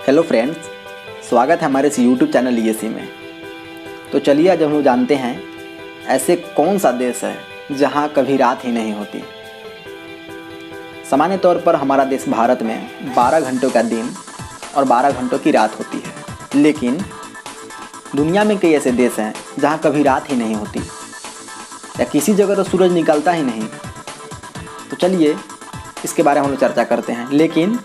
Hello friends, स्वागत है हमारे इस यूट्यूब चैनल ईएसी में। तो चलिए आज हम लोग जानते हैं ऐसे कौन सा देश है जहां कभी रात ही नहीं होती। सामान्य तौर पर हमारा देश भारत में 12 घंटों का दिन और 12 घंटों की रात होती है, लेकिन दुनिया में कई ऐसे देश हैं जहां कभी रात ही नहीं होती या किसी जगह तो सूरज निकलता ही नहीं। तो चलिए इसके बारे में हम लोग चर्चा करते हैं, लेकिन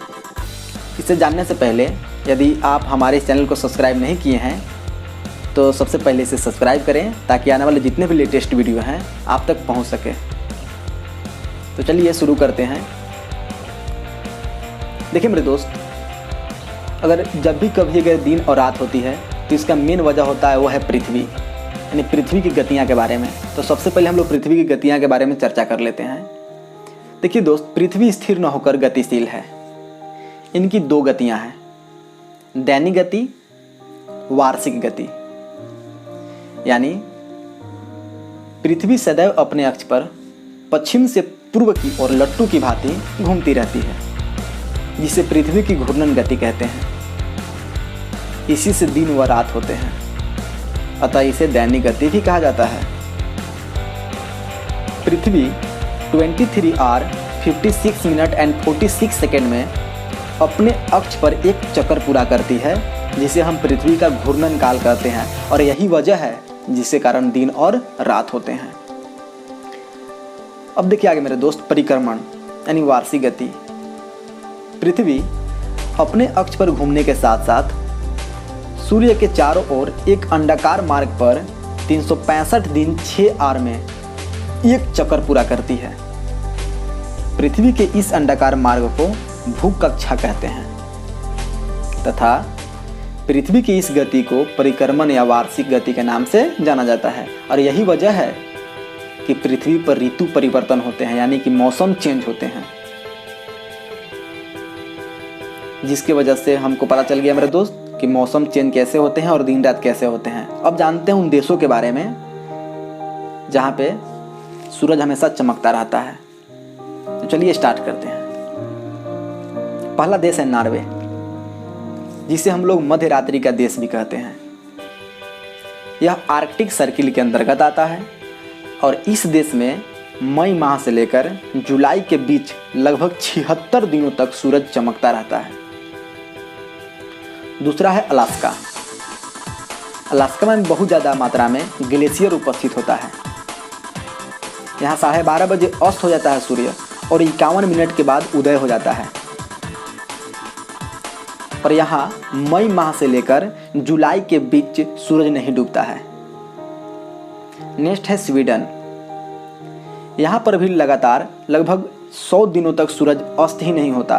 इसे जानने से पहले यदि आप हमारे इस चैनल को सब्सक्राइब नहीं किए हैं तो सबसे पहले इसे सब्सक्राइब करें ताकि आने वाले जितने भी लेटेस्ट वीडियो हैं आप तक पहुंच सके। तो चलिए शुरू करते हैं। देखिए मेरे दोस्त, अगर जब भी कभी अगर दिन और रात होती है तो इसका मेन वजह होता है वो है पृथ्वी, यानी पृथ्वी की गतियाँ के बारे में। तो सबसे पहले हम लोग पृथ्वी की गतियाँ के बारे में चर्चा कर लेते हैं। देखिए दोस्त, पृथ्वी स्थिर न होकर गतिशील है। इनकी दो गतियां हैं, दैनिक गति, वार्षिक गति। यानी पृथ्वी सदैव अपने अक्ष पर पश्चिम से पूर्व की ओर लट्टू की भांति घूमती रहती है, जिसे पृथ्वी की घूर्णन गति कहते हैं। इसी से दिन व रात होते हैं, अतः इसे दैनिक गति भी कहा जाता है। पृथ्वी 23 आवर 56 मिनट एंड 46 सेकेंड में अपने अक्ष पर एक चक्कर पूरा करती है, जिसे हम पृथ्वी का घूर्णन काल कहते हैं, और यही वजह है जिसके कारण दिन और रात होते हैं। अब देखिए आगे मेरे दोस्त, परिक्रमण यानी वार्षिक गति। पृथ्वी अपने अक्ष पर घूमने के साथ साथ सूर्य के चारों ओर एक अंडाकार मार्ग पर 365 दिन 6 आवर में एक चक्कर पूरा करती है। पृथ्वी के इस अंडाकार मार्ग को भूकक्षा कहते हैं तथा पृथ्वी की इस गति को परिक्रमण या वार्षिक गति के नाम से जाना जाता है। और यही वजह है कि पृथ्वी पर ऋतु परिवर्तन होते हैं, यानी कि मौसम चेंज होते हैं, जिसकी वजह से हमको पता चल गया मेरे दोस्त कि मौसम चेंज कैसे होते हैं और दिन रात कैसे होते हैं। अब जानते हैं उन देशों के बारे में जहाँ पे सूरज हमेशा चमकता रहता है। तो चलिए स्टार्ट करते हैं। पहला देश है नॉर्वे, जिसे हम लोग मध्य रात्रि का देश भी कहते हैं। यह आर्कटिक सर्किल के अंतर्गत आता है और इस देश में मई माह से लेकर जुलाई के बीच लगभग 76 दिनों तक सूरज चमकता रहता है। दूसरा है अलास्का। अलास्का में बहुत ज़्यादा मात्रा में ग्लेशियर उपस्थित होता है। यहाँ 12:30 बजे अस्त हो जाता है सूर्य और 51 मिनट के बाद उदय हो जाता है। पर यहाँ मई माह से लेकर जुलाई के बीच सूरज नहीं डूबता है। नेक्स्ट है स्वीडन। यहाँ पर भी लगातार लगभग 100 दिनों तक सूरज अस्त ही नहीं होता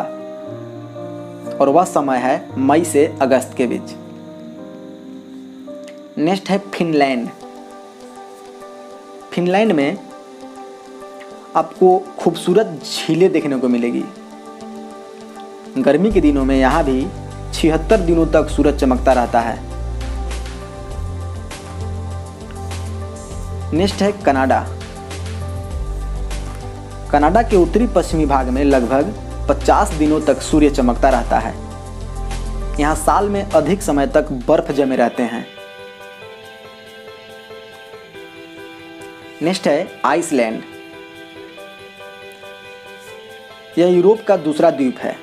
और वह समय है मई से अगस्त के बीच। नेक्स्ट है फिनलैंड। फिनलैंड में आपको खूबसूरत झीलें देखने को मिलेगी। गर्मी के दिनों में यहाँ भी 76 दिनों तक सूरज चमकता रहता है। नेक्स्ट है कनाडा। कनाडा के उत्तरी पश्चिमी भाग में लगभग 50 दिनों तक सूर्य चमकता रहता है। यहाँ साल में अधिक समय तक बर्फ जमे रहते हैं। नेक्स्ट है आइसलैंड। यह यूरोप का दूसरा द्वीप है।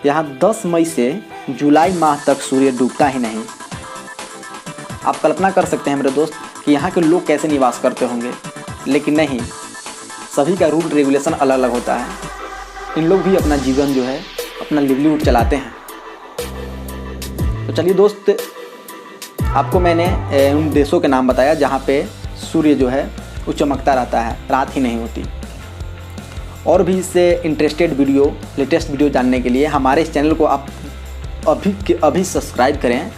यहाँ 10 मई से जुलाई माह तक सूर्य डूबता ही नहीं। आप कल्पना कर सकते हैं मेरे दोस्त कि यहाँ के लोग कैसे निवास करते होंगे, लेकिन नहीं, सभी का रूल रेगुलेशन अलग अलग होता है। इन लोग भी अपना जीवन जो है अपना लिवलीहुड चलाते हैं। तो चलिए दोस्त, आपको मैंने उन देशों के नाम बताया जहाँ पे सूर्य जो है वो चमकता रहता है, रात ही नहीं होती। और भी इससे इंटरेस्टेड वीडियो, लेटेस्ट वीडियो जानने के लिए हमारे इस चैनल को आप अभी के अभी सब्सक्राइब करें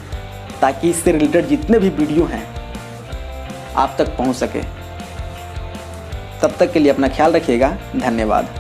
ताकि इससे रिलेटेड जितने भी वीडियो हैं आप तक पहुंच सके। तब तक के लिए अपना ख्याल रखिएगा। धन्यवाद।